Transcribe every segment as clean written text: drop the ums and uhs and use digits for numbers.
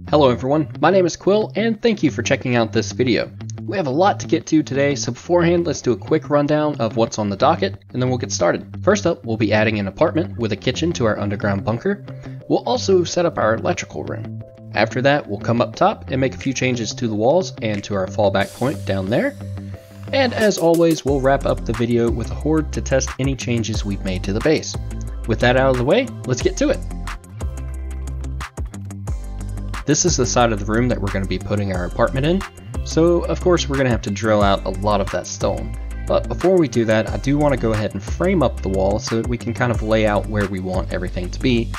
Hello everyone, my name is Quill and thank you for checking out this video. We have a lot to get to today, so beforehand let's do a quick rundown of what's on the docket and then we'll get started. First up, we'll be adding an apartment with a kitchen to our underground bunker. We'll also set up our electrical room. After that, we'll come up top and make a few changes to the walls and to our fallback point down there. And as always, we'll wrap up the video with a horde to test any changes we've made to the base. With that out of the way, let's get to it. This is the side of the room that we're going to be putting our apartment in, so of course we're going to have to drill out a lot of that stone. But before we do that, I do want to go ahead and frame up the wall so that we can kind of lay out where we want everything to be.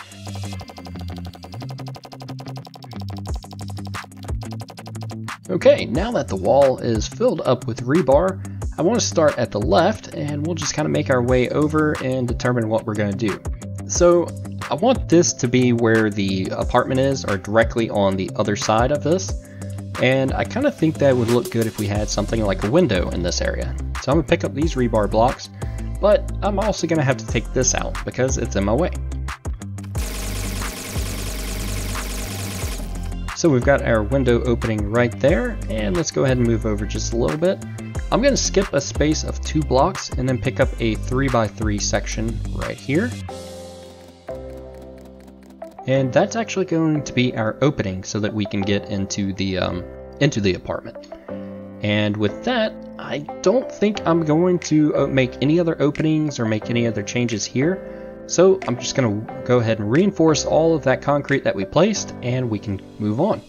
Okay, now that the wall is filled up with rebar, I want to start at the left and we'll just kind of make our way over and determine what we're going to do. So I want this to be where the apartment is, or directly on the other side of this. And I kind of think that would look good if we had something like a window in this area. So I'm going to pick up these rebar blocks, but I'm also going to have to take this out because it's in my way. So we've got our window opening right there, and let's go ahead and move over just a little bit. I'm going to skip a space of 2 blocks and then pick up a 3x3 section right here. And that's actually going to be our opening so that we can get into the apartment. And with that, I don't think I'm going to make any other openings or make any other changes here. So I'm just going to go ahead and reinforce all of that concrete that we placed and we can move on.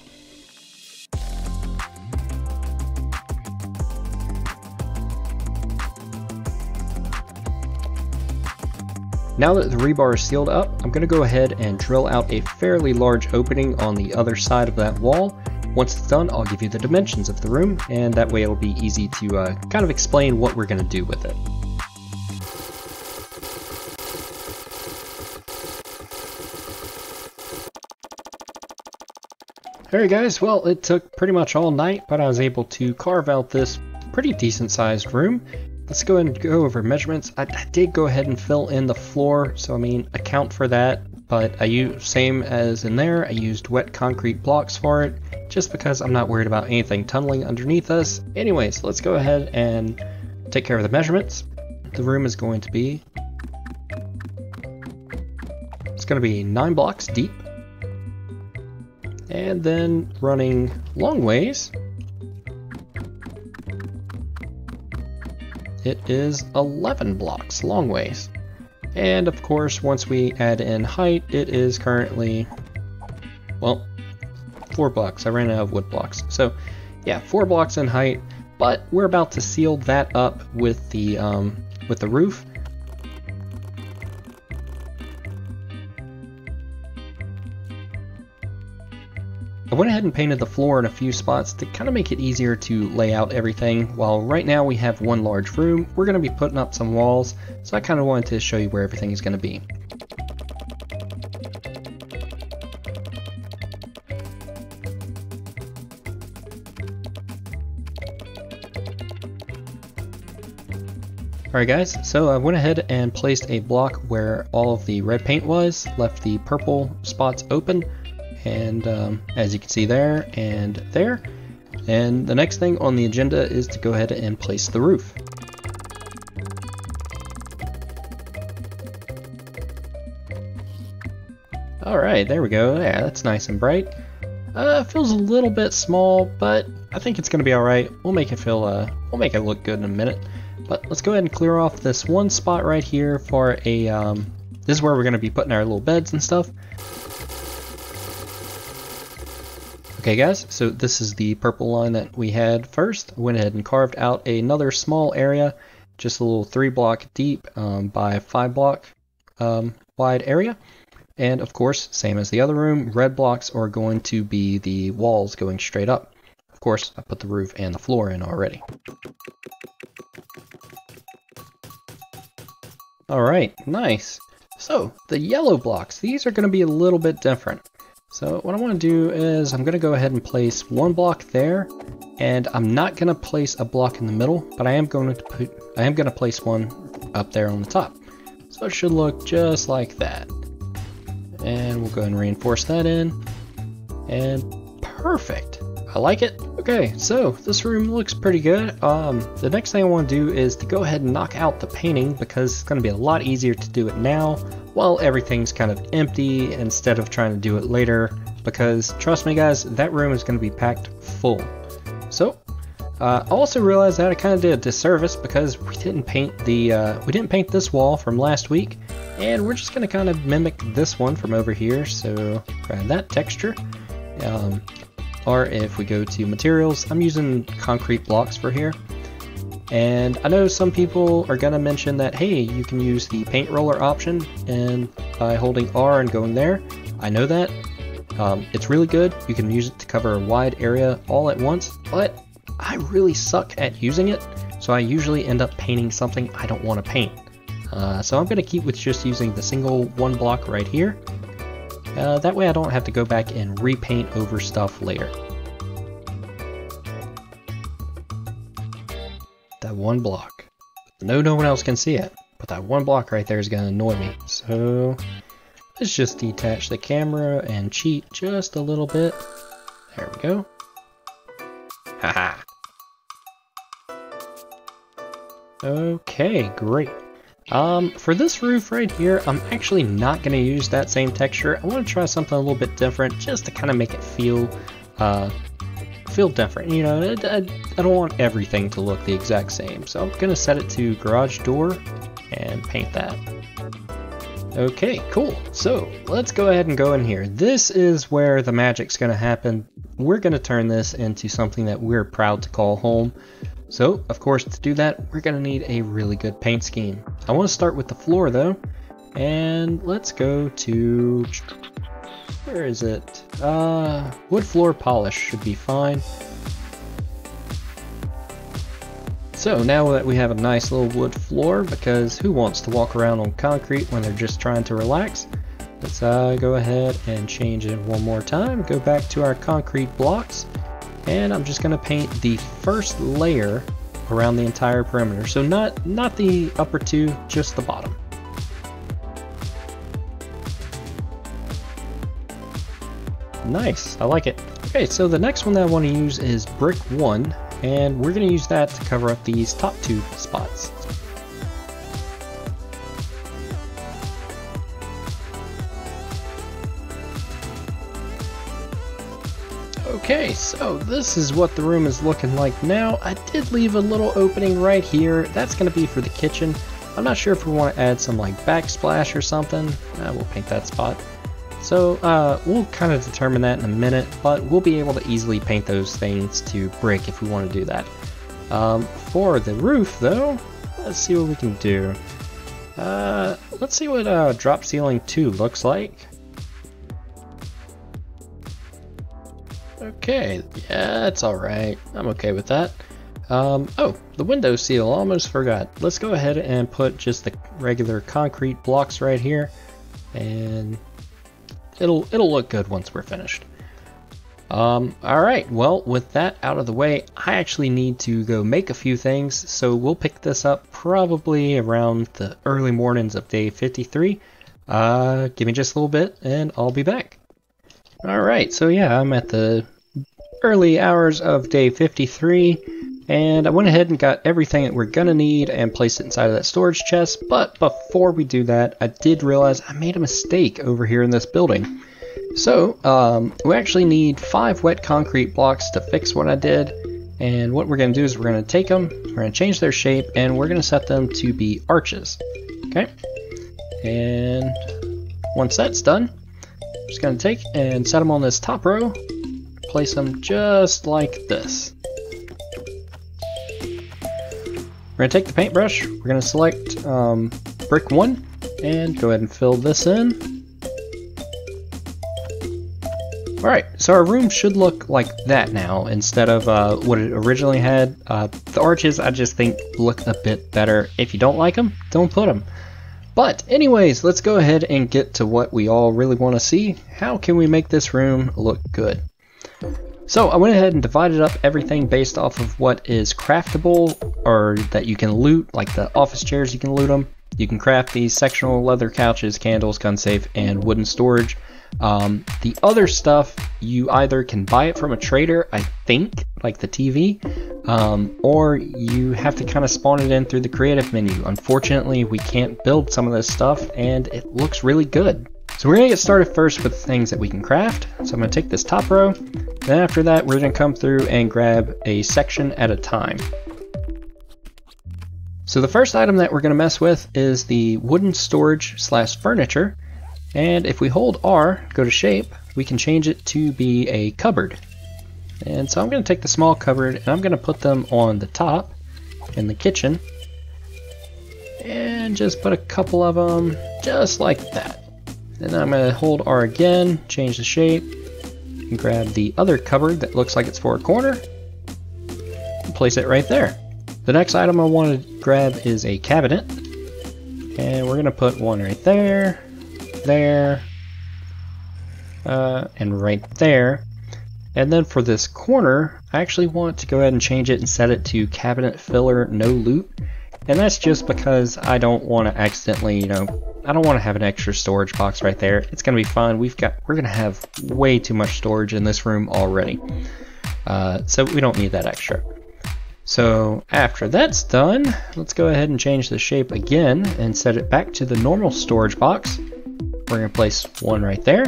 Now that the rebar is sealed up, I'm going to go ahead and drill out a fairly large opening on the other side of that wall. Once it's done, I'll give you the dimensions of the room, and that way it'll be easy to kind of explain what we're going to do with it. Alright guys, well it took pretty much all night, but I was able to carve out this pretty decent sized room. Let's go ahead and go over measurements. I did go ahead and fill in the floor, so I mean, account for that, but I used, same as in there, I used wet concrete blocks for it, just because I'm not worried about anything tunneling underneath us. Anyways, let's go ahead and take care of the measurements. The room is going to be, it's going to be 9 blocks deep, and then running long ways, it is 11 blocks long ways. And of course, once we add in height, it is currently, well, 4 blocks. I ran out of wood blocks. So yeah, 4 blocks in height, but we're about to seal that up with the roof. I went ahead and painted the floor in a few spots to kind of make it easier to lay out everything. While right now we have one large room, we're going to be putting up some walls, so I kind of wanted to show you where everything is going to be. Alright guys, so I went ahead and placed a block where all of the red paint was, left the purple spots open, and as you can see there and there. And the next thing on the agenda is to go ahead and place the roof. Alright, there we go. Yeah, that's nice and bright. Feels a little bit small, but I think it's gonna be alright. We'll make it look good in a minute. But let's go ahead and clear off this one spot right here for a this is where we're gonna be putting our little beds and stuff. Okay guys, so this is the purple line that we had first. I went ahead and carved out another small area, just a little 3 block deep by 5 block wide area. And of course, same as the other room, red blocks are going to be the walls going straight up. Of course, I put the roof and the floor in already. Alright, nice. So, the yellow blocks, these are going to be a little bit different. So what I want to do is I'm going to go ahead and place 1 block there, and I'm not going to place a block in the middle, but I am going to place one up there on the top. So it should look just like that. And we'll go ahead and reinforce that in. And Perfect. I like it. Okay, so this room looks pretty good. The next thing I want to do is to go ahead and knock out the painting because it's going to be a lot easier to do it now while everything's kind of empty instead of trying to do it later, because trust me guys, that room is going to be packed full. So I also realized that I kind of did a disservice because we didn't paint this wall from last week, and we're just going to kind of mimic this one from over here. So grab that texture. Or if we go to materials, I'm using concrete blocks for here. And I know some people are going to mention that, hey, you can use the paint roller option and by holding R and going there. I know that. It's really good. You can use it to cover a wide area all at once, but I really suck at using it, so I usually end up painting something I don't want to paint. So I'm going to keep with just using the single one block right here. That way I don't have to go back and repaint over stuff later. That one block. No one else can see it, but that one block right there is going to annoy me. So let's just detach the camera and cheat just a little bit. There we go. Haha. Okay, great. For this roof right here, I'm actually not going to use that same texture. I want to try something a little bit different just to kind of make it feel different. You know, I don't want everything to look the exact same. So I'm going to set it to garage door and paint that. Okay, cool. So let's go ahead and go in here. This is where the magic's going to happen. We're going to turn this into something that we're proud to call home. So, of course, to do that, we're going to need a really good paint scheme. I want to start with the floor, though, and let's go to, where is it? Wood floor polish should be fine. So, now that we have a nice little wood floor, because who wants to walk around on concrete when they're just trying to relax? Let's go ahead and change it one more time. Go back to our concrete blocks. And I'm just going to paint the first layer around the entire perimeter. So not the upper two, just the bottom. Nice, I like it. Okay, so the next one that I want to use is brick 1, and we're going to use that to cover up these top 2 spots. Okay, so this is what the room is looking like now. I did leave a little opening right here. That's going to be for the kitchen. I'm not sure if we want to add some like backsplash or something. We'll paint that spot. So we'll kind of determine that in a minute, but we'll be able to easily paint those things to brick if we want to do that. For the roof though, let's see what we can do. Let's see what drop ceiling 2 looks like. Okay, yeah, it's alright. I'm okay with that. Oh, the window seal, almost forgot. Let's go ahead and put just the regular concrete blocks right here, and it'll look good once we're finished. Alright, well, with that out of the way, I actually need to go make a few things, so we'll pick this up probably around the early mornings of day 53. Give me just a little bit, and I'll be back. Alright, so yeah, I'm at the early hours of day 53, and I went ahead and got everything that we're gonna need and placed it inside of that storage chest, but before we do that, I did realize I made a mistake over here in this building. So, we actually need 5 wet concrete blocks to fix what I did, and what we're gonna do is we're gonna take them, we're gonna change their shape, and we're gonna set them to be arches. Okay? And once that's done, just going to take and set them on this top row, place them just like this. We're going to take the paintbrush, we're going to select brick 1 and go ahead and fill this in. Alright, so our room should look like that now instead of what it originally had. The arches I just think look a bit better. If you don't like them, don't put them. But anyways, let's go ahead and get to what we all really want to see. How can we make this room look good? So I went ahead and divided up everything based off of what is craftable or that you can loot, like the office chairs, you can loot them. You can craft these sectional leather couches, candles, gun safe, and wooden storage. The other stuff, you either can buy it from a trader, I think, like the TV, or you have to kind of spawn it in through the creative menu. Unfortunately, we can't build some of this stuff, and it looks really good. So we're going to get started first with things that we can craft. So I'm going to take this top row, then after that we're going to come through and grab a section at a time. So the first item that we're going to mess with is the wooden storage / furniture, and if we hold R, go to shape, we can change it to be a cupboard. And so I'm going to take the small cupboard and I'm going to put them on the top in the kitchen, and just put a couple of them just like that. Then I'm going to hold R again, change the shape, and grab the other cupboard that looks like it's for a corner, and place it right there. The next item I want to grab is a cabinet, and we're going to put one right there, there, and right there. And then for this corner, I actually want to go ahead and change it and set it to cabinet filler no loot. And that's just because I don't want to accidentally, I don't want to have an extra storage box right there. It's going to be fine. We're going to have way too much storage in this room already. So we don't need that extra. So after that's done, let's go ahead and change the shape again and set it back to the normal storage box. We're going to place one right there,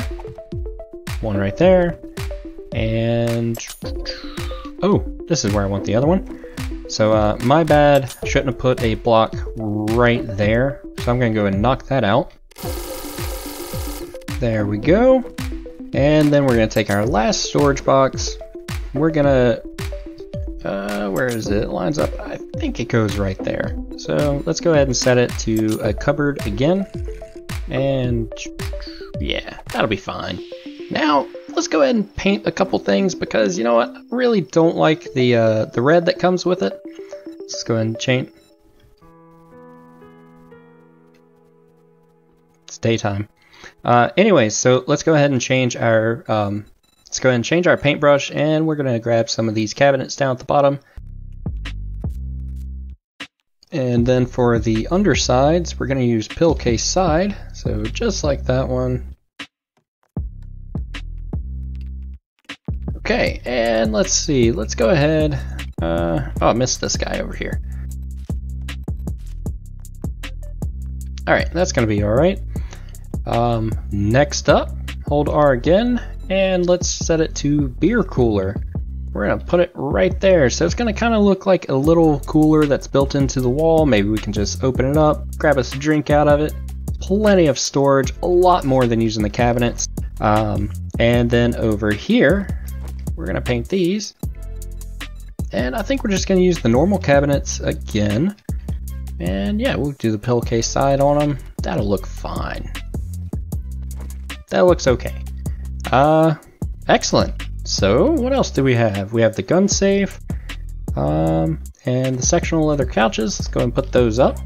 and oh, this is where I want the other one. So my bad, I shouldn't have put a block right there. So I'm going to go and knock that out. There we go. And then we're going to take our last storage box. We're going to, where is it? It lines up, I think it goes right there. So let's go ahead and set it to a cupboard again. And yeah, that'll be fine. Now, let's go ahead and paint a couple things because, you know what, I really don't like the red that comes with it. Let's go ahead and change. It's daytime. Anyways, so let's go ahead and change our paintbrush, and we're gonna grab some of these cabinets down at the bottom. And then for the undersides, we're gonna use pillowcase side. So just like that one. Okay, and let's see, let's go ahead, oh, I missed this guy over here. Alright, that's gonna be alright. Next up, hold R again, and let's set it to beer cooler. We're gonna put it right there, so it's gonna kind of look like a little cooler that's built into the wall. Maybe we can just open it up, grab us a drink out of it. Plenty of storage, a lot more than using the cabinets. And then over here, we're going to paint these, and I think we're just going to use the normal cabinets again, and yeah, we'll do the pillowcase side on them. That'll look fine. That looks okay. Excellent. So what else do we have? We have the gun safe, and the sectional leather couches. Let's go and put those up.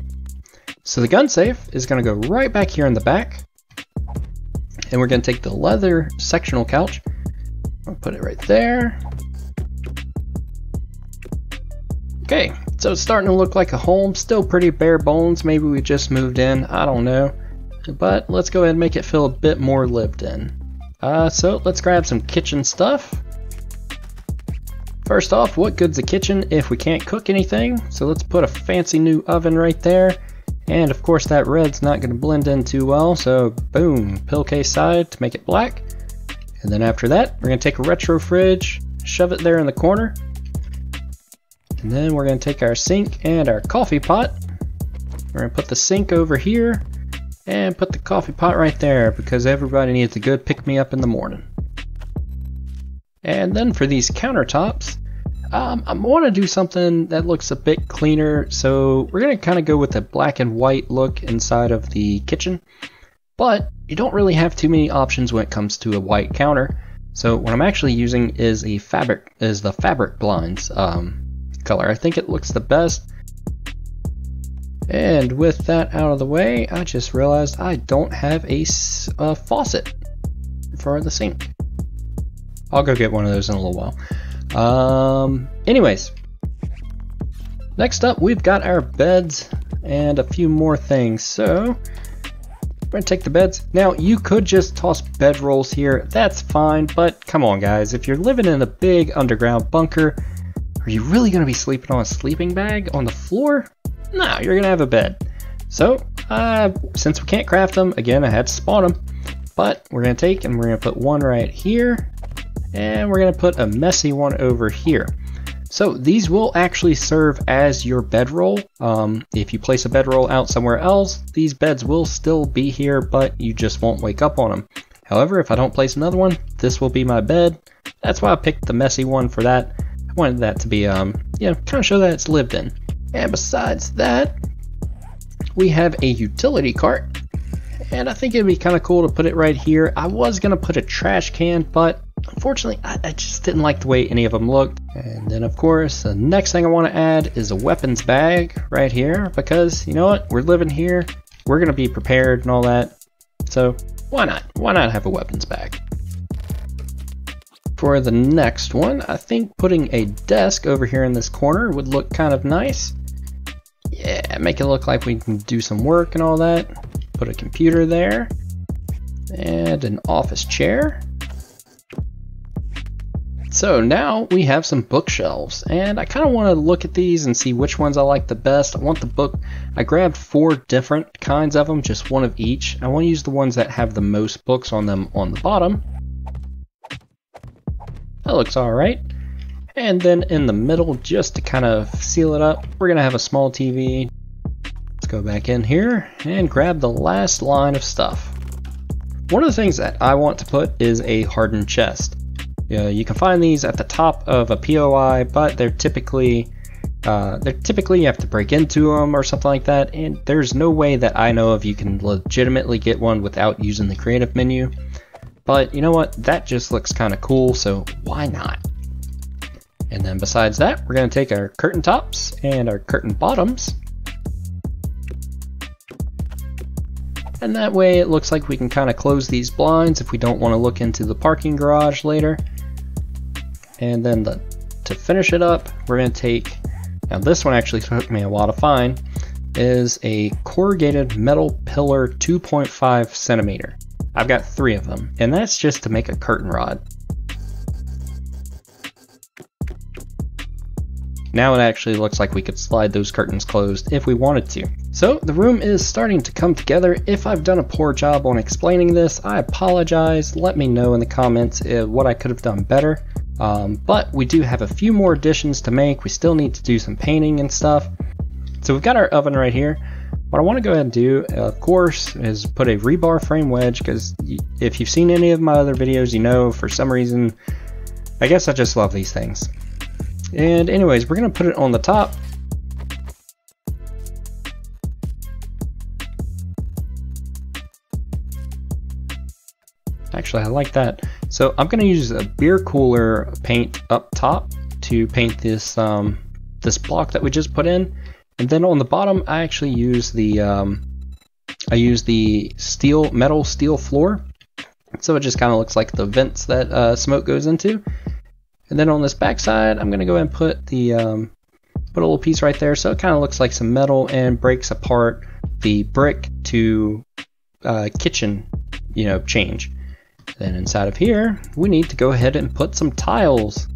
So the gun safe is going to go right back here in the back, and we're going to take the leather sectional couch. I'll put it right there. Okay, so it's starting to look like a home. Still pretty bare bones. Maybe we just moved in. I don't know. But let's go ahead and make it feel a bit more lived in. So let's grab some kitchen stuff. First off, what good's a kitchen if we can't cook anything? So let's put a fancy new oven right there. And of course that red's not going to blend in too well. So boom, pillowcase side to make it black. And then after that, we're going to take a retro fridge, shove it there in the corner. And then we're going to take our sink and our coffee pot. We're going to put the sink over here and put the coffee pot right there because everybody needs a good pick-me-up in the morning. And then for these countertops, I want to do something that looks a bit cleaner. So we're going to kind of go with a black and white look inside of the kitchen. But you don't really have too many options when it comes to a white counter. So what I'm actually using is the fabric blinds color. I think it looks the best. And with that out of the way, I just realized I don't have a faucet for the sink. I'll go get one of those in a little while. Anyways, next up we've got our beds and a few more things. So We're gonna take the beds. Now, you could just toss bedrolls here, that's fine, but come on guys, if you're living in a big underground bunker, are you really gonna be sleeping on a sleeping bag on the floor? No, you're gonna have a bed. So, since we can't craft them, again, I had to spawn them, but we're gonna take and we're gonna put one right here, and we're gonna put a messy one over here. So these will actually serve as your bedroll. If you place a bedroll out somewhere else, these beds will still be here, but you just won't wake up on them. However, if I don't place another one, this will be my bed. That's why I picked the messy one for that. I wanted that to be, kind of show that it's lived in. And besides that, we have a utility cart. And I think it'd be kind of cool to put it right here. I was going to put a trash can, but unfortunately, I just didn't like the way any of them looked. And then, of course, the next thing I want to add is a weapons bag right here, because, you know what, we're living here, we're going to be prepared and all that. So, why not? Why not have a weapons bag? For the next one, I think putting a desk over here in this corner would look kind of nice. Yeah, make it look like we can do some work and all that. Put a computer there, and an office chair. So now we have some bookshelves, and I kind of want to look at these and see which ones I like the best. I want the book, I grabbed 4 different kinds of them, just one of each. I want to use the ones that have the most books on them on the bottom. That looks alright. And then in the middle, just to kind of seal it up, we're going to have a small TV. Let's go back in here and grab the last line of stuff. One of the things that I want to put is a hardened chest. You can find these at the top of a POI, but they're typically you have to break into them or something like that, and there's no way that I know of you can legitimately get one without using the creative menu. But you know what, that just looks kind of cool, so why not? And then besides that, we're going to take our curtain tops and our curtain bottoms, and that way it looks like we can kind of close these blinds if we don't want to look into the parking garage later. And then to finish it up, we're going to take, now this one actually took me a while to find, is a corrugated metal pillar 2.5 centimeter. I've got 3 of them, and that's just to make a curtain rod. Now it actually looks like we could slide those curtains closed if we wanted to. So the room is starting to come together. If I've done a poor job on explaining this, I apologize. Let me know in the comments what I could have done better. But we do have a few more additions to make. We still need to do some painting and stuff. So we've got our oven right here. What I want to go ahead and do, of course, is put a rebar frame wedge, because if you've seen any of my other videos, you know for some reason, I guess I just love these things. And anyways, we're going to put it on the top. Actually, I like that. So I'm going to use a beer cooler paint up top to paint this this block that we just put in, and then on the bottom I actually use the metal steel floor, so it just kind of looks like the vents that smoke goes into. And then on this back side, I'm going to go ahead and put a little piece right there, so it kind of looks like some metal and breaks apart the brick to kitchen, change. Then inside of here, we need to go ahead and put some tiles.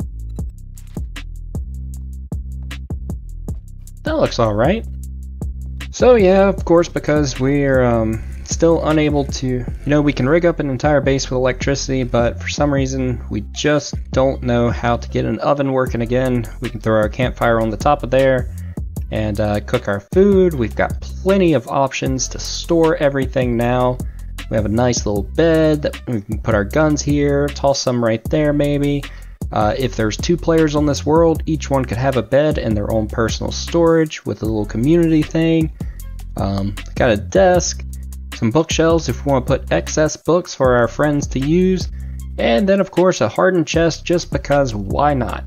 That looks alright. So yeah, of course, because we're still unable to, we can rig up an entire base with electricity, but for some reason we just don't know how to get an oven working again. We can throw our campfire on the top of there and cook our food. We've got plenty of options to store everything now. We have a nice little bed that we can put our guns here, toss some right there maybe. If there's 2 players on this world, each one could have a bed and their own personal storage with a little community thing. Got a desk, some bookshelves if we want to put excess books for our friends to use, and then of course a hardened chest just because why not.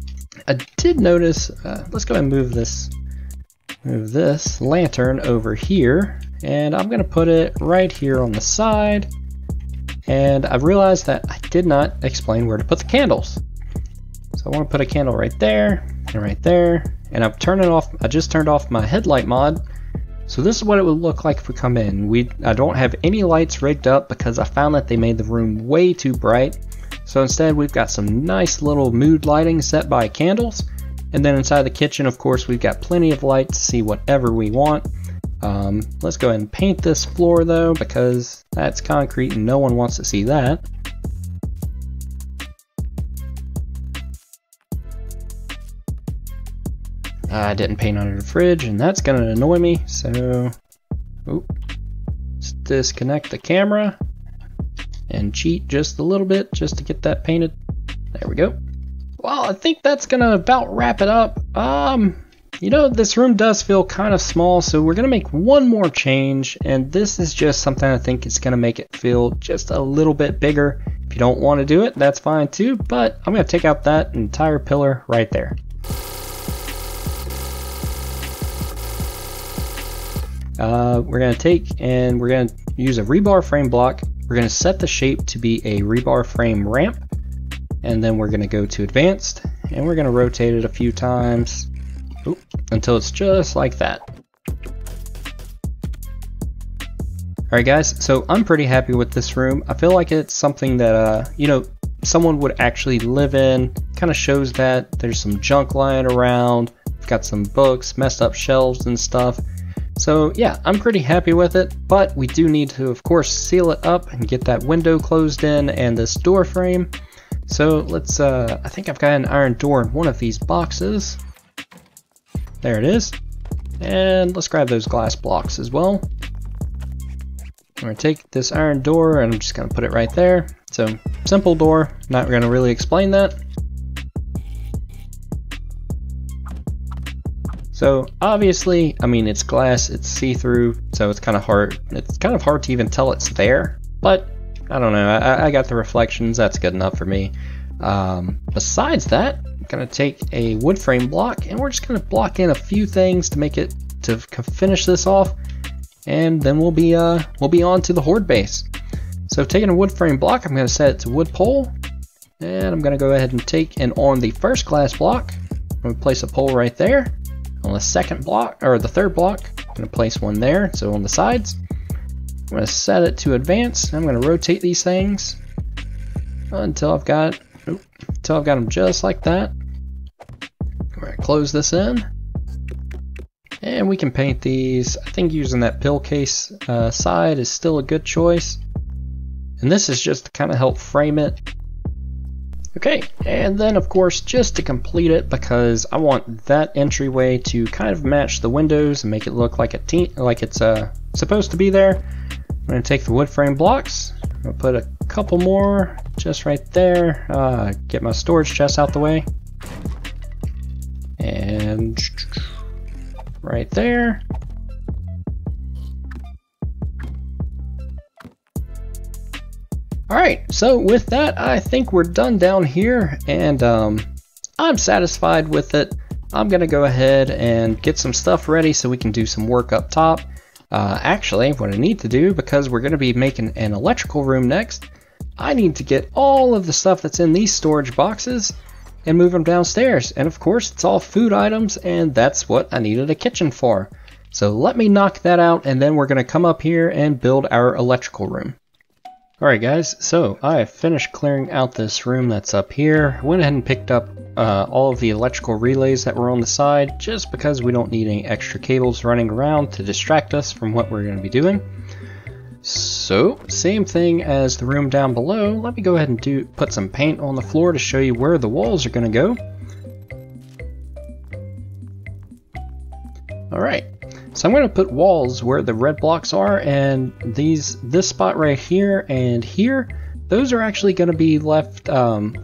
I did notice, let's go ahead and move this lantern over here, and I'm going to put it right here on the side. And I realized that I did not explain where to put the candles. So I want to put a candle right there, and right there, and I just turned off my headlight mod, So this is what it would look like if we come in. I don't have any lights rigged up because I found that they made the room way too bright. So instead we've got some nice little mood lighting set by candles. And then inside the kitchen, of course, we've got plenty of light to see whatever we want. Let's go ahead and paint this floor though, because that's concrete and no one wants to see that. I didn't paint under the fridge, and that's gonna annoy me, so let's disconnect the camera and cheat just a little bit just to get that painted. There we go. Well, I think that's gonna about wrap it up. You know, this room does feel kind of small, so we're gonna make one more change, and this is just something I think is gonna make it feel just a little bit bigger. If you don't want to do it, that's fine too, but I'm gonna take out that entire pillar right there. We're going to take and we're going to use a rebar frame block. We're going to set the shape to be a rebar frame ramp, and then we're going to go to advanced and we're going to rotate it a few times until it's just like that. Alright guys, so I'm pretty happy with this room. I feel like it's something that you know, someone would actually live in. Kind of shows that there's some junk lying around. We've got some books, messed up shelves and stuff. So yeah, I'm pretty happy with it, but we do need to, of course, seal it up and get that window closed in and this door frame. So let's, I think I've got an iron door in one of these boxes. There it is. And let's grab those glass blocks as well. I'm going to take this iron door and I'm just going to put it right there. So simple door, not going to really explain that. So obviously, I mean, it's glass, it's see-through, so it's kind of hard. It's kind of hard to even tell it's there, but I don't know. I got the reflections. That's good enough for me. Besides that, I'm gonna take a wood frame block, and we're just gonna block in a few things to make it to finish this off, and then we'll be on to the Horde base. So taking a wood frame block, I'm gonna set it to wood pole, and I'm gonna go ahead and take and on the first glass block, I'm gonna place a pole right there. On the second block, or the third block, I'm going to place one there, so on the sides. I'm going to set it to advance. I'm going to rotate these things until I've got them just like that. I'm going to close this in. And we can paint these. I think using that pillowcase side is still a good choice. And this is just to kind of help frame it. Okay, and then of course, just to complete it, because I want that entryway to kind of match the windows and make it look like it's supposed to be there, I'm going to take the wood frame blocks, I'm going to put a couple more just right there, get my storage chest out the way, and right there. Alright, so with that, I think we're done down here, and I'm satisfied with it. I'm going to go ahead and get some stuff ready so we can do some work up top. Actually, what I need to do, because we're going to be making an electrical room next, I need to get all of the stuff that's in these storage boxes and move them downstairs. And of course, it's all food items, and that's what I needed a kitchen for. So let me knock that out, and then we're going to come up here and build our electrical room. Alright guys, so I finished clearing out this room that's up here. I went ahead and picked up all of the electrical relays that were on the side, just because we don't need any extra cables running around to distract us from what we're going to be doing. So, same thing as the room down below. Let me go ahead and put some paint on the floor to show you where the walls are going to go. Alright. So I'm going to put walls where the red blocks are, and this spot right here and here, those are actually going to be left.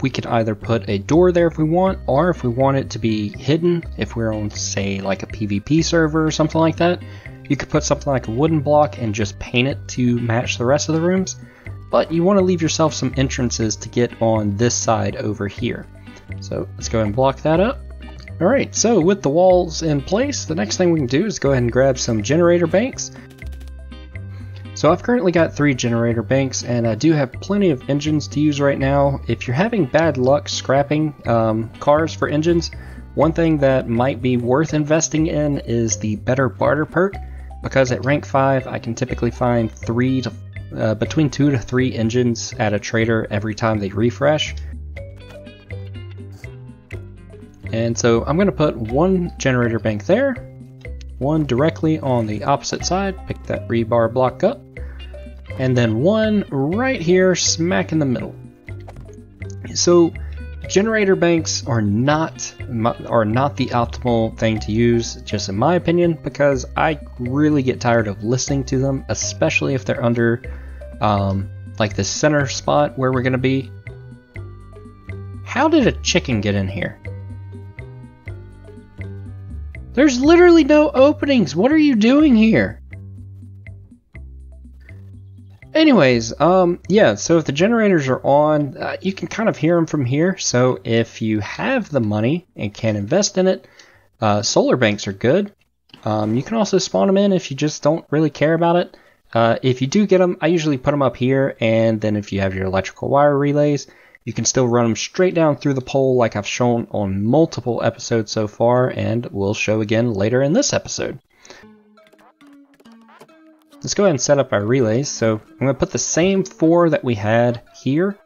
We could either put a door there if we want, or if we want it to be hidden, if we're on, say, like a PvP server or something like that, you could put something like a wooden block and just paint it to match the rest of the rooms. But you want to leave yourself some entrances to get on this side over here. So let's go ahead and block that up. Alright, so with the walls in place, the next thing we can do is go ahead and grab some generator banks. So I've currently got 3 generator banks, and I do have plenty of engines to use right now. If you're having bad luck scrapping cars for engines, one thing that might be worth investing in is the Better Barter perk. because at rank 5 I can typically find between 2 to 3 engines at a trader every time they refresh. And so I'm going to put one generator bank there, one directly on the opposite side, pick that rebar block up, and then one right here smack in the middle. So generator banks are not the optimal thing to use, just in my opinion, because I really get tired of listening to them, especially if they're under like the center spot where we're going to be. How did a chicken get in here? There's literally no openings. What are you doing here? Anyways, yeah, so if the generators are on, you can kind of hear them from here. So if you have the money and can invest in it, solar banks are good. You can also spawn them in if you just don't really care about it. If you do get them, I usually put them up here, and then if you have your electrical wire relays, you can still run them straight down through the pole like I've shown on multiple episodes so far, and will show again later in this episode. Let's go ahead and set up our relays. So I'm going to put the same 4 that we had here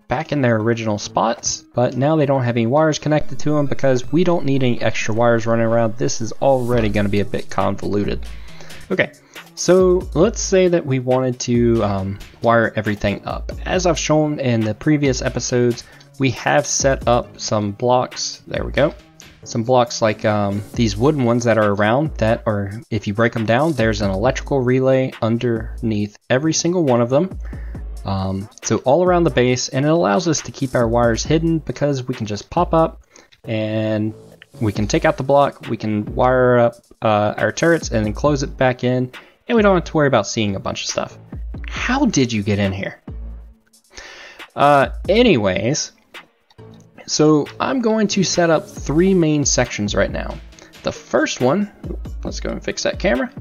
back in their original spots, but now they don't have any wires connected to them because we don't need any extra wires running around. This is already going to be a bit convoluted. Okay, so let's say that we wanted to wire everything up. As I've shown in the previous episodes, we have set up some blocks. There we go. Some blocks like these wooden ones that are around that are, if you break them down, there's an electrical relay underneath every single one of them. So all around the base, and it allows us to keep our wires hidden because we can just pop up and we can take out the block, we can wire up our turrets and then close it back in, and we don't have to worry about seeing a bunch of stuff. How did you get in here? Anyways, so I'm going to set up 3 main sections right now. The first one, let's go and fix that camera.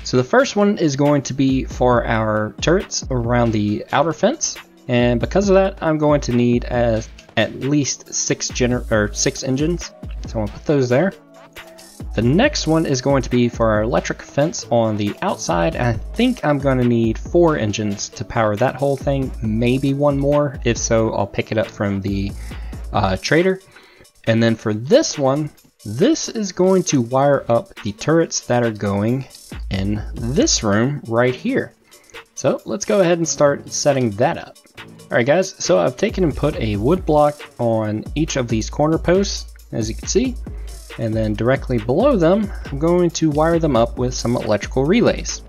So the first one is going to be for our turrets around the outer fence, and because of that, I'm going to need at least 6 engines. So I'll put those there. The next one is going to be for our electric fence on the outside, and I think I'm going to need 4 engines to power that whole thing, maybe 1 more. If so, I'll pick it up from the trader. And then for this one, this is going to wire up the turrets that are going in this room right here. So let's go ahead and start setting that up. Alright guys, so I've taken and put a wood block on each of these corner posts, as you can see, and then directly below them, I'm going to wire them up with some electrical relays.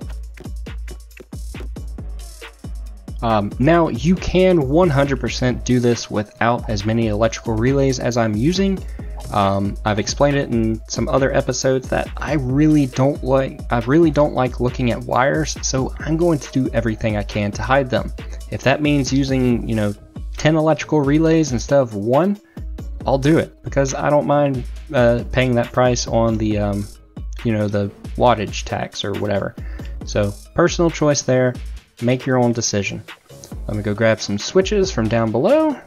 Now you can 100% do this without as many electrical relays as I'm using. I've explained it in some other episodes that I really don't like looking at wires, so I'm going to do everything I can to hide them. If that means using, 10 electrical relays instead of 1, I'll do it because I don't mind paying that price on the the wattage tax or whatever. So personal choice there. Make your own decision. Let me go grab some switches from down below.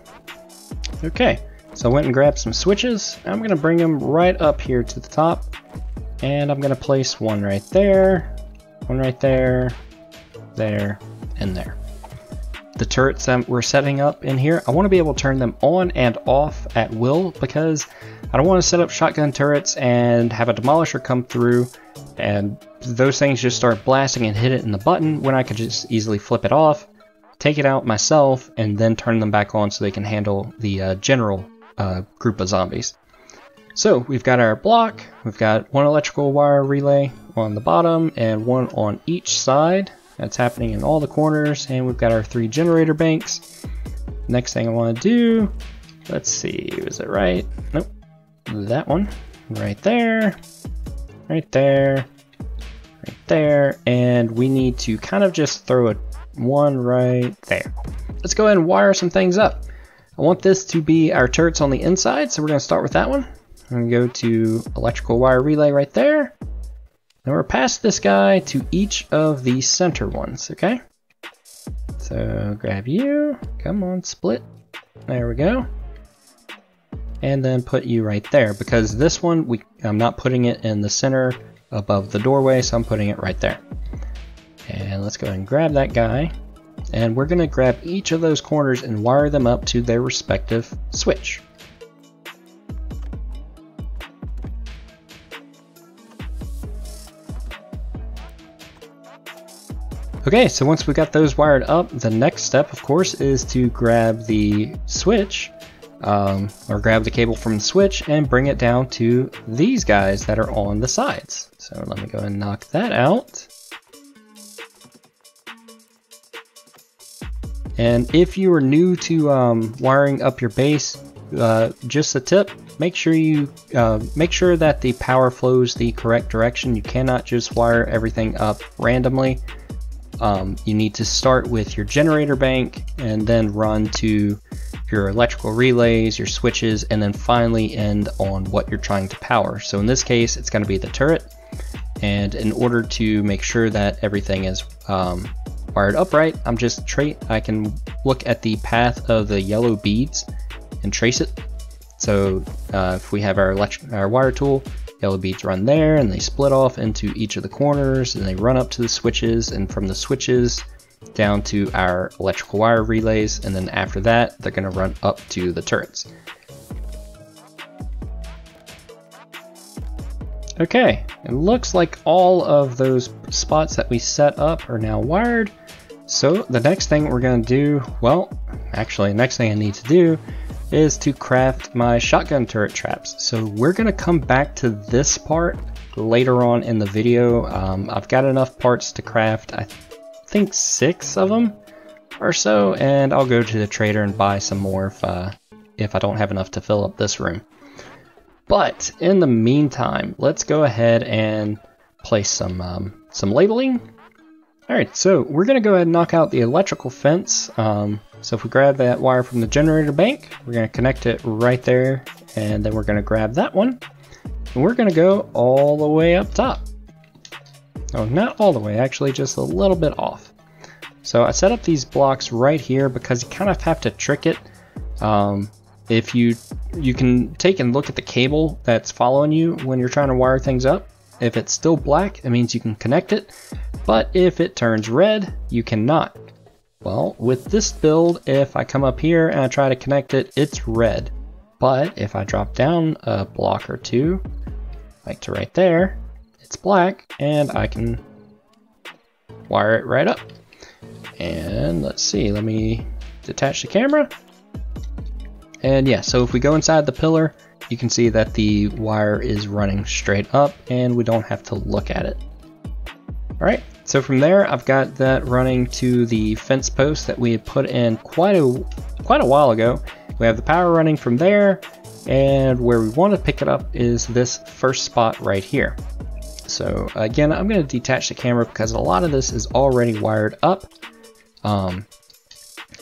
Okay, so I went and grabbed some switches. I'm going to bring them right up here to the top, and I'm going to place one right there, there, and there. The turrets that we're setting up in here, I want to be able to turn them on and off at will because I don't want to set up shotgun turrets and have a demolisher come through and those things just start blasting and hit it in the button when I could just easily flip it off, take it out myself, and then turn them back on so they can handle the general group of zombies. So we've got our block, we've got 1 electrical wire relay on the bottom and 1 on each side. That's happening in all the corners, and we've got our 3 generator banks. Next thing I want to do, let's see, is it right? Nope, that one, right there, right there, right there, and we need to kind of just throw one right there. Let's go ahead and wire some things up. I want this to be our turrets on the inside, so we're going to start with that one. I'm going to go to electrical wire relay right there. Now we're past this guy to each of the center ones, okay? So grab you, come on, split. There we go. And then put you right there because this one, I'm not putting it in the center above the doorway, so I'm putting it right there. And let's go ahead and grab that guy. And we're going to grab each of those corners and wire them up to their respective switch. Okay, so once we got those wired up, the next step, of course, is to grab the switch, or grab the cable from the switch and bring it down to these guys that are on the sides. So let me go and knock that out. And if you are new to wiring up your base, just a tip: make sure that the power flows the correct direction. You cannot just wire everything up randomly. You need to start with your generator bank and then run to your electrical relays, your switches, and then finally end on what you're trying to power. So in this case, it's going to be the turret. And in order to make sure that everything is wired upright, I can look at the path of the yellow beads and trace it. So if we have our wire tool, yellow beads run there and they split off into each of the corners and they run up to the switches, and from the switches down to our electrical wire relays, and then after that they're going to run up to the turrets. Okay, it looks like all of those spots that we set up are now wired. So the next thing we're going to do, well, actually the next thing I need to do is to craft my shotgun turret traps. So we're going to come back to this part later on in the video. I've got enough parts to craft, I think 6 of them or so, and I'll go to the trader and buy some more if I don't have enough to fill up this room. But in the meantime, let's go ahead and place some labeling. Alright, so we're going to go ahead and knock out the electrical fence. So if we grab that wire from the generator bank, we're going to connect it right there, and then we're going to grab that one, and we're going to go all the way up top. Oh, not all the way, actually just a little bit off. So I set up these blocks right here because you kind of have to trick it. If you can take and look at the cable that's following you when you're trying to wire things up. If it's still black, it means you can connect it, but if it turns red, you cannot. Well, with this build, if I come up here and I try to connect it, it's red. But if I drop down a block or two, like to right there, it's black, and I can wire it right up. And let's see, let me detach the camera. And yeah, so if we go inside the pillar, you can see that the wire is running straight up and we don't have to look at it. Alright, so from there I've got that running to the fence post that we had put in quite a while ago. We have the power running from there, and where we want to pick it up is this first spot right here. So again, I'm going to detach the camera because a lot of this is already wired up.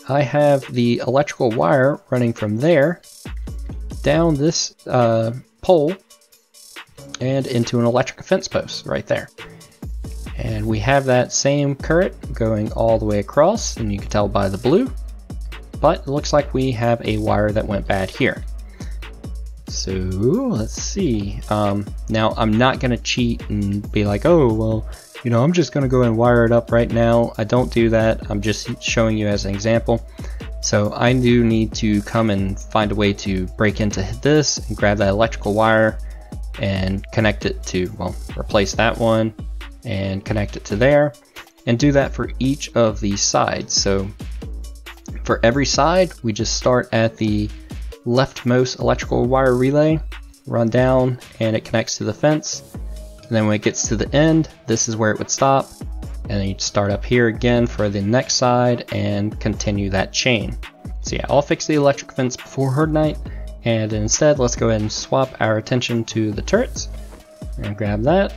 I have the electrical wire running from there down this pole and into an electric fence post right there. And we have that same current going all the way across, and you can tell by the blue, but it looks like we have a wire that went bad here. So let's see. Now I'm not going to cheat and be like, oh, well, you know, I'm just going to go and wire it up right now. I don't do that. I'm just showing you as an example. So I do need to come and find a way to break into this and grab that electrical wire and connect it to, well, replace that one and connect it to there, and do that for each of these sides. So for every side, we just start at the leftmost electrical wire relay, run down, and it connects to the fence. And then when it gets to the end, this is where it would stop, and then you'd start up here again for the next side and continue that chain. So yeah, I'll fix the electric fence before Horde Night, and instead let's go ahead and swap our attention to the turrets. And grab that,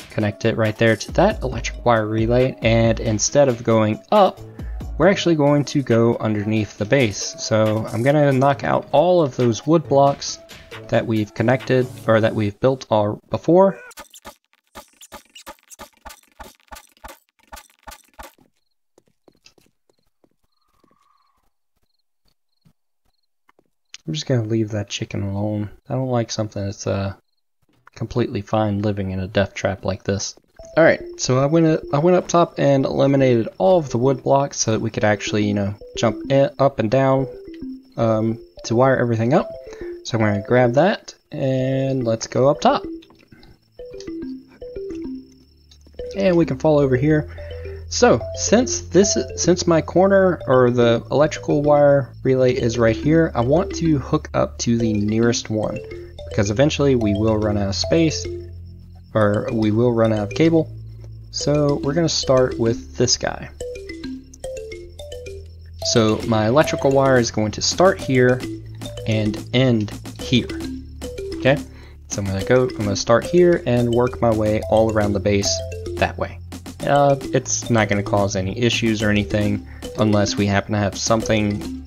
connect it right there to that electric wire relay, and instead of going up, we're actually going to go underneath the base. So I'm going to knock out all of those wood blocks that we've connected, or that we've built before. I'm just going to leave that chicken alone. I don't like something that's completely fine living in a death trap like this. Alright, so I went up top and eliminated all of the wood blocks so that we could actually, you know, jump up and down to wire everything up. So I'm going to grab that and let's go up top. And we can fall over here. So since my corner or the electrical wire relay is right here, I want to hook up to the nearest one because eventually we will run out of space, or we will run out of cable. So we're going to start with this guy. So my electrical wire is going to start here and end here. Okay, so I'm going to start here and work my way all around the base that way. It's not going to cause any issues or anything unless we happen to have something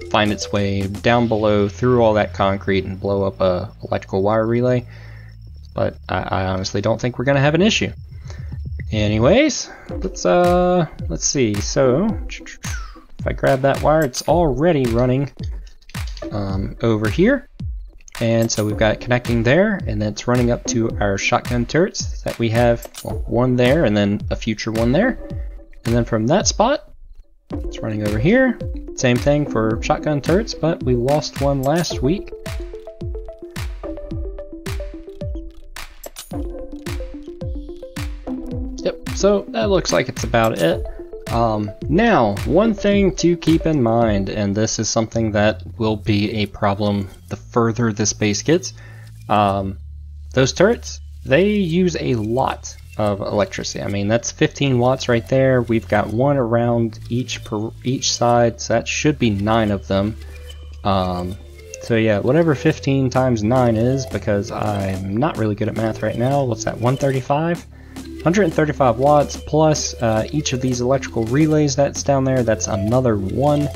find its way down below through all that concrete and blow up a electrical wire relay. But I honestly don't think we're going to have an issue. Anyways, let's see. So if I grab that wire, it's already running over here. And so we've got it connecting there, and then it's running up to our shotgun turrets that we have, well, one there and then a future one there. And then from that spot, it's running over here. Same thing for shotgun turrets, but we lost one last week. Yep, so that looks like it's about it. Now, one thing to keep in mind, and this is something that will be a problem the further this base gets, those turrets, they use a lot of electricity. I mean, that's 15 watts right there. We've got one around each side, so that should be 9 of them. So yeah, whatever 15 times 9 is, because I'm not really good at math right now. What's that, 135? 135 watts plus each of these electrical relays that's down there, that's another 1.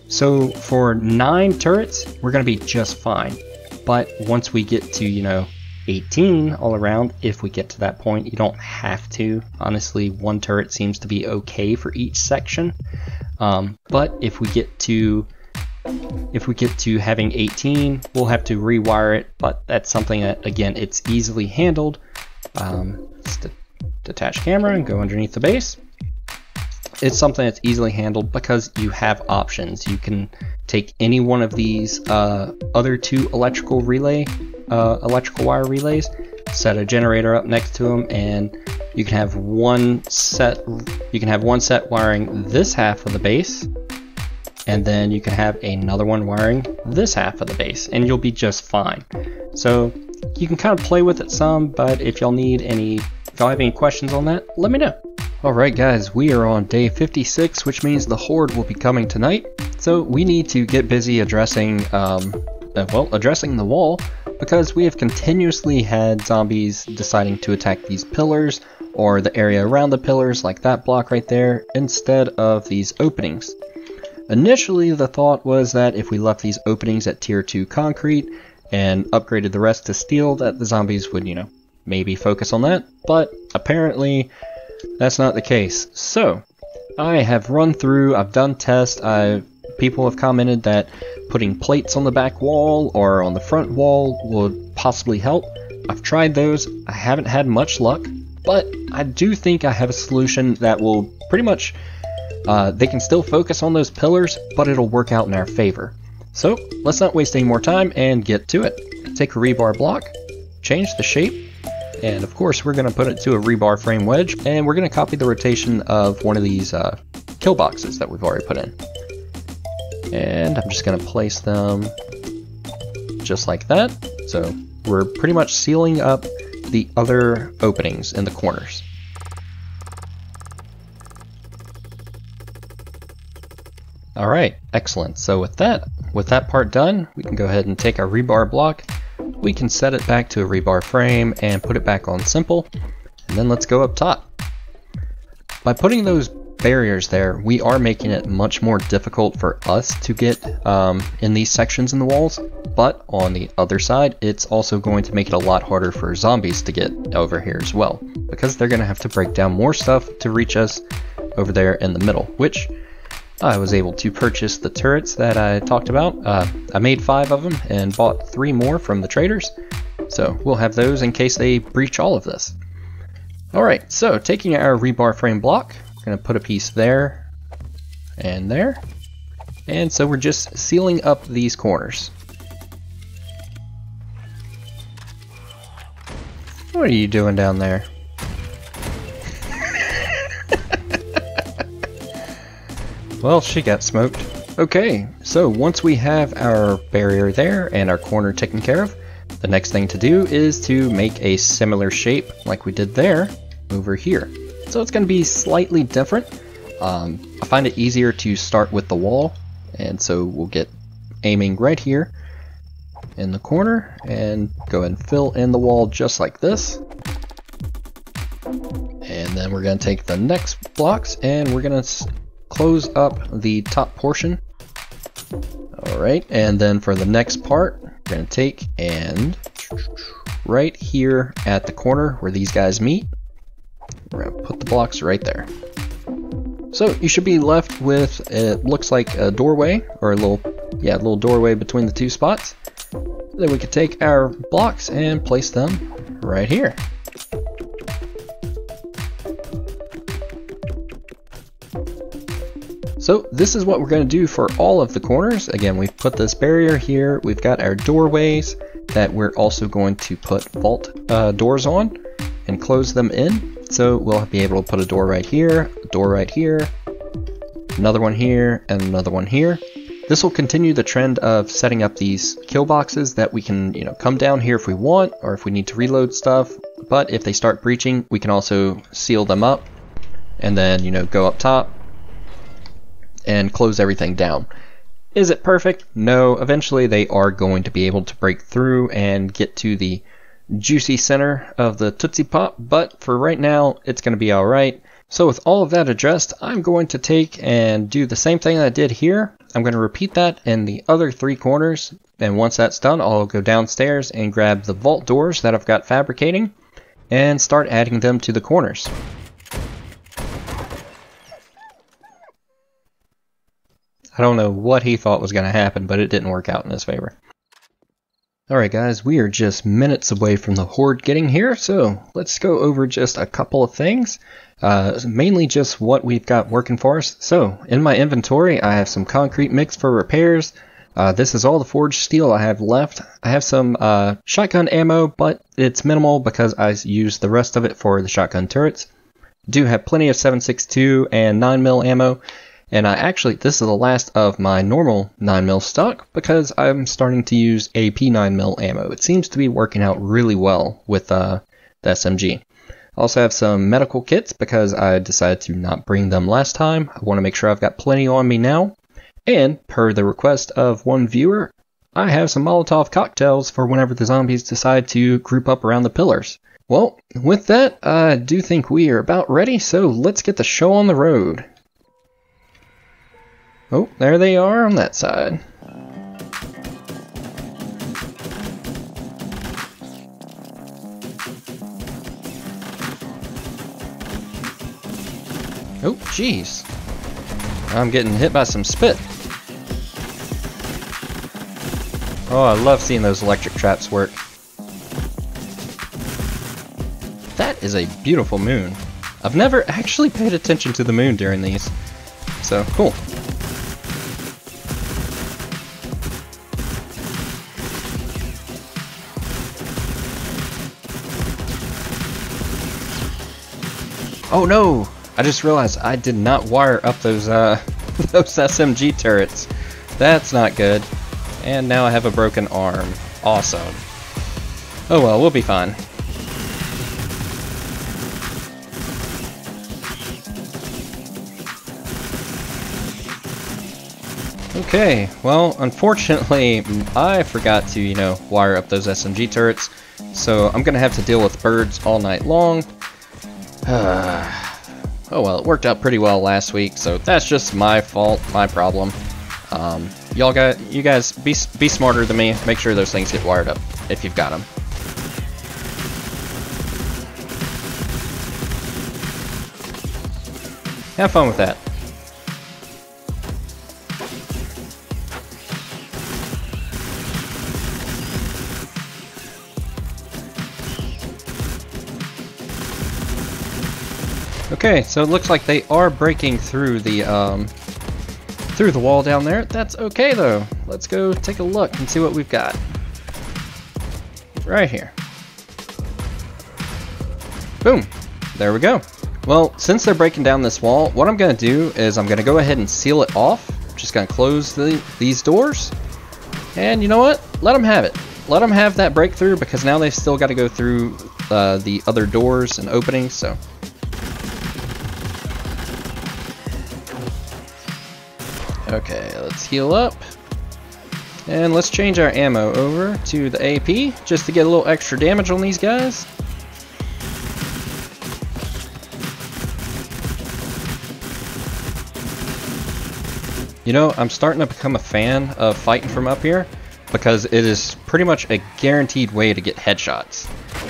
So for 9 turrets, we're going to be just fine. But once we get to, you know, 18 all around, if we get to that point, you don't have to. Honestly, 1 turret seems to be okay for each section. But if we get to having 18, we'll have to rewire it, but that's something that, again, it's easily handled. Let's detach camera and go underneath the base. It's something that's easily handled because you have options. You can take any one of these other 2 electrical wire relays, set a generator up next to them, and you can have one set wiring this half of the base, and then you can have another one wiring this half of the base, and you'll be just fine. So you can kind of play with it some, but if y'all have any questions on that, let me know. Alright guys, we are on day 56, which means the Horde will be coming tonight. So we need to get busy addressing the wall, because we have continuously had zombies deciding to attack these pillars, or the area around the pillars, like that block right there, instead of these openings. Initially, the thought was that if we left these openings at tier 2 concrete, and upgraded the rest to steel, that the zombies would, you know, maybe focus on that, but apparently that's not the case. So I have run through, I've done tests, people have commented that putting plates on the back wall or on the front wall would possibly help. I've tried those, I haven't had much luck, but I do think I have a solution that will pretty much, they can still focus on those pillars, but it'll work out in our favor. So let's not waste any more time and get to it. Take a rebar block, change the shape, and of course we're going to put it to a rebar frame wedge, and we're going to copy the rotation of one of these kill boxes that we've already put in. And I'm just going to place them just like that. So we're pretty much sealing up the other openings in the corners. Alright, excellent. So with that part done, we can go ahead and take our rebar block, we can set it back to a rebar frame and put it back on simple, and then let's go up top. By putting those barriers there, we are making it much more difficult for us to get in these sections in the walls, but on the other side, it's also going to make it a lot harder for zombies to get over here as well, because they're going to have to break down more stuff to reach us over there in the middle, which I was able to purchase the turrets that I talked about. I made 5 of them and bought 3 more from the traders. So we'll have those in case they breach all of this. Alright, so taking our rebar frame block, we're going to put a piece there and there. And so we're just sealing up these corners. What are you doing down there? Well, she got smoked. Okay, so once we have our barrier there and our corner taken care of, the next thing to do is to make a similar shape like we did there over here. So it's going to be slightly different. I find it easier to start with the wall, and so we'll get aiming right here in the corner and go ahead and fill in the wall just like this. And then we're going to take the next blocks and we're going to close up the top portion. Alright, and then for the next part, we're going to take and right here at the corner where these guys meet, we're going to put the blocks right there. So you should be left with, it looks like a doorway, or a little doorway between the two spots. Then we could take our blocks and place them right here. So this is what we're going to do for all of the corners. Again, we've put this barrier here, we've got our doorways that we're also going to put vault doors on and close them in. So we'll be able to put a door right here, a door right here, another one here, and another one here. This will continue the trend of setting up these kill boxes that we can, come down here if we want, or if we need to reload stuff. But if they start breaching, we can also seal them up and then, go up top and close everything down. Is it perfect? No. Eventually they are going to be able to break through and get to the juicy center of the Tootsie Pop, but for right now it's going to be alright. So with all of that addressed, I'm going to take and do the same thing I did here. I'm going to repeat that in the other three corners, and once that's done I'll go downstairs and grab the vault doors that I've got fabricating and start adding them to the corners. I don't know what he thought was going to happen, but it didn't work out in his favor. Alright guys, we are just minutes away from the Horde getting here, so let's go over just a couple of things. Mainly just what we've got working for us. So, in my inventory I have some concrete mix for repairs. This is all the forged steel I have left. I have some shotgun ammo, but it's minimal because I used the rest of it for the shotgun turrets. Do have plenty of 7.62 and 9mm ammo. And this is the last of my normal 9mm stock because I'm starting to use AP 9mm ammo. It seems to be working out really well with the SMG. I also have some medical kits because I decided to not bring them last time. I want to make sure I've got plenty on me now. And per the request of one viewer, I have some Molotov cocktails for whenever the zombies decide to group up around the pillars. Well, with that, I do think we are about ready, so let's get the show on the road. Oh, there they are on that side. Oh, jeez. I'm getting hit by some spit. Oh, I love seeing those electric traps work. That is a beautiful moon. I've never actually paid attention to the moon during these. So, cool. Oh no! I just realized I did not wire up those those SMG turrets. That's not good. And now I have a broken arm. Awesome. Oh well, we'll be fine. Okay, well, unfortunately, I forgot to, wire up those SMG turrets, so I'm gonna have to deal with birds all night long. Oh well, it worked out pretty well last week, so that's just my fault, my problem. You guys, be smarter than me. Make sure those things get wired up if you've got them. Have fun with that. Okay, so it looks like they are breaking through the wall down there. That's okay though. Let's go take a look and see what we've got. Right here. Boom. There we go. Well, since they're breaking down this wall, what I'm going to do is I'm going to go ahead and seal it off. Just going to close these doors. And you know what? Let them have it. Let them have that breakthrough, because now they've still got to go through the other doors and openings. So okay, let's heal up. And let's change our ammo over to the AP, just to get a little extra damage on these guys. You know, I'm starting to become a fan of fighting from up here, because it is pretty much a guaranteed way to get headshots.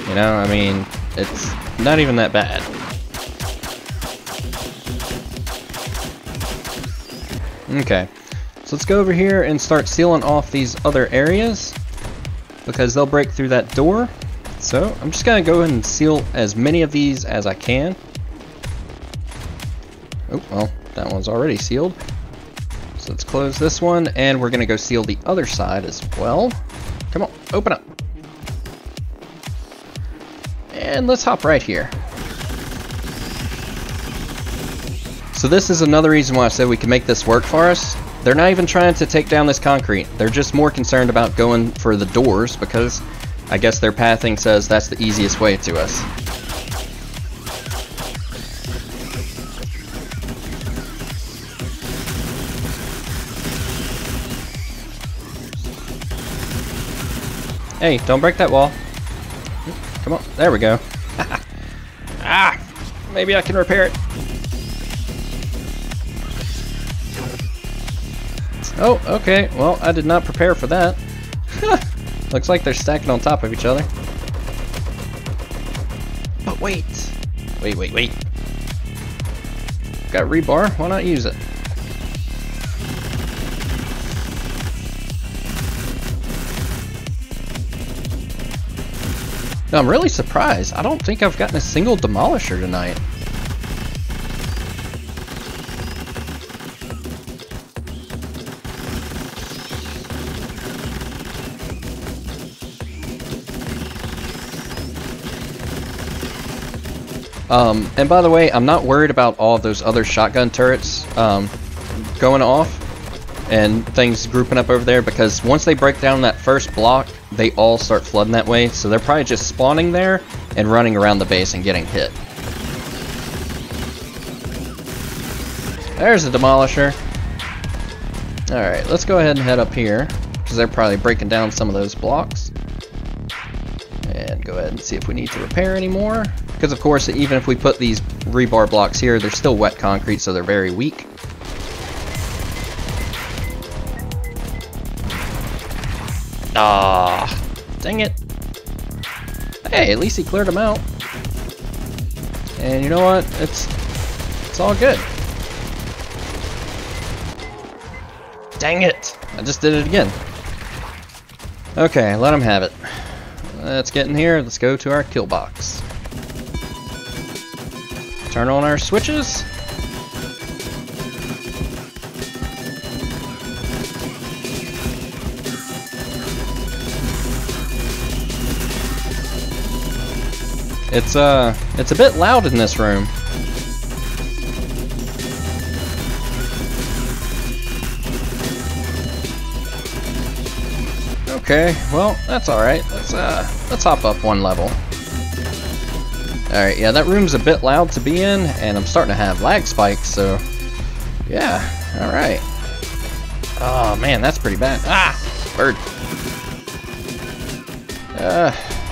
You know, I mean, it's not even that bad. Okay, so let's go over here and start sealing off these other areas, because they'll break through that door. So I'm just going to go ahead and seal as many of these as I can. Oh, well, that one's already sealed. So let's close this one, and we're going to go seal the other side as well. Come on, open up. And let's hop right here. So this is another reason why I said we can make this work for us. They're not even trying to take down this concrete. They're just more concerned about going for the doors, because I guess their pathing says that's the easiest way to us. Hey, don't break that wall. Come on, there we go. Ah, maybe I can repair it. Oh, okay, well, I did not prepare for that. Looks like they're stacking on top of each other. But wait. Wait. Got rebar, why not use it? Now, I'm really surprised. I don't think I've gotten a single demolisher tonight. And by the way, I'm not worried about all those other shotgun turrets going off and things grouping up over there, because once they break down that first block, they all start flooding that way, so they're probably just spawning there and running around the base and getting hit. There's a demolisher. Alright, let's go ahead and head up here, because they're probably breaking down some of those blocks. And go ahead and see if we need to repair any more. Because of course, even if we put these rebar blocks here, they're still wet concrete, so they're very weak. Ah, dang it. Hey, at least he cleared them out. And you know what? It's all good. Dang it. I just did it again. Okay, let him have it. Let's get in here. Let's go to our kill box. Turn on our switches. It's a bit loud in this room. Okay, well, that's alright. Let's hop up one level. Alright, yeah, that room's a bit loud to be in, and I'm starting to have lag spikes, so yeah, alright. Oh man, that's pretty bad. Ah! Bird.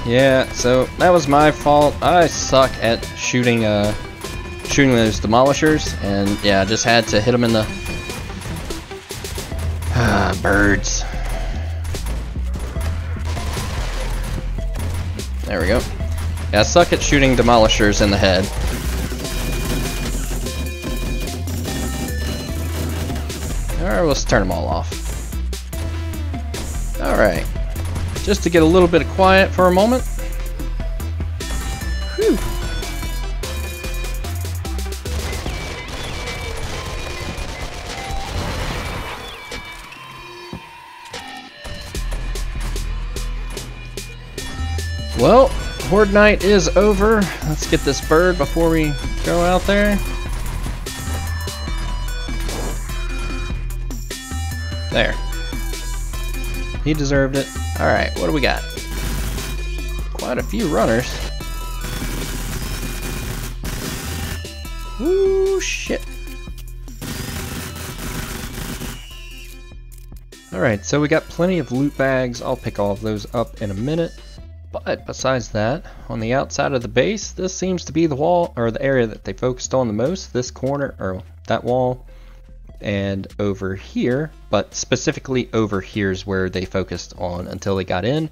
Yeah, so that was my fault. I suck at shooting those demolishers, and yeah, I just had to hit them in the birds. There we go. Yeah, I suck at shooting demolishers in the head. Alright, let's turn them all off. Alright. Just to get a little bit of quiet for a moment. Whew. Well, Horde Night is over. Let's get this bird before we go out there. There. He deserved it. Alright, what do we got? Quite a few runners. Ooh, shit. Alright, so we got plenty of loot bags. I'll pick all of those up in a minute. But besides that, on the outside of the base, this seems to be the wall, or the area that they focused on the most. This corner, or that wall, and over here, but specifically over here is where they focused on until they got in.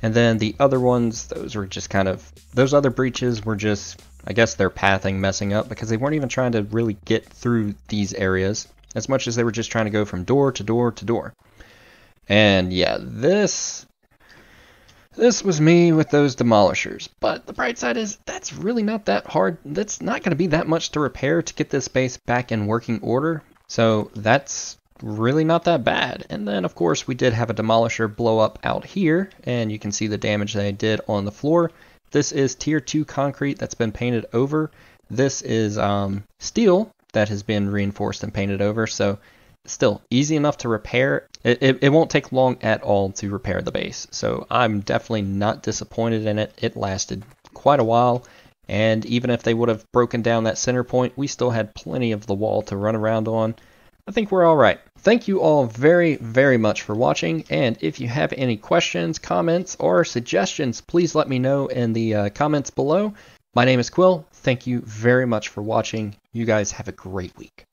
And then the other ones, those were just kind of, those other breaches were just, I guess their pathing messing up, because they weren't even trying to really get through these areas as much as they were just trying to go from door to door to door. And yeah, this was me with those demolishers. But the bright side is that's really not that hard. That's not going to be that much to repair to get this base back in working order. So that's really not that bad. And then of course we did have a demolisher blow up out here, and you can see the damage that I did on the floor. This is tier 2 concrete that's been painted over. This is steel that has been reinforced and painted over, so still easy enough to repair. It won't take long at all to repair the base, so I'm definitely not disappointed in it. It lasted quite a while. And even if they would have broken down that center point, we still had plenty of the wall to run around on. I think we're alright. Thank you all very, very much for watching, and if you have any questions, comments, or suggestions, please let me know in the comments below. My name is Quill. Thank you very much for watching. You guys have a great week.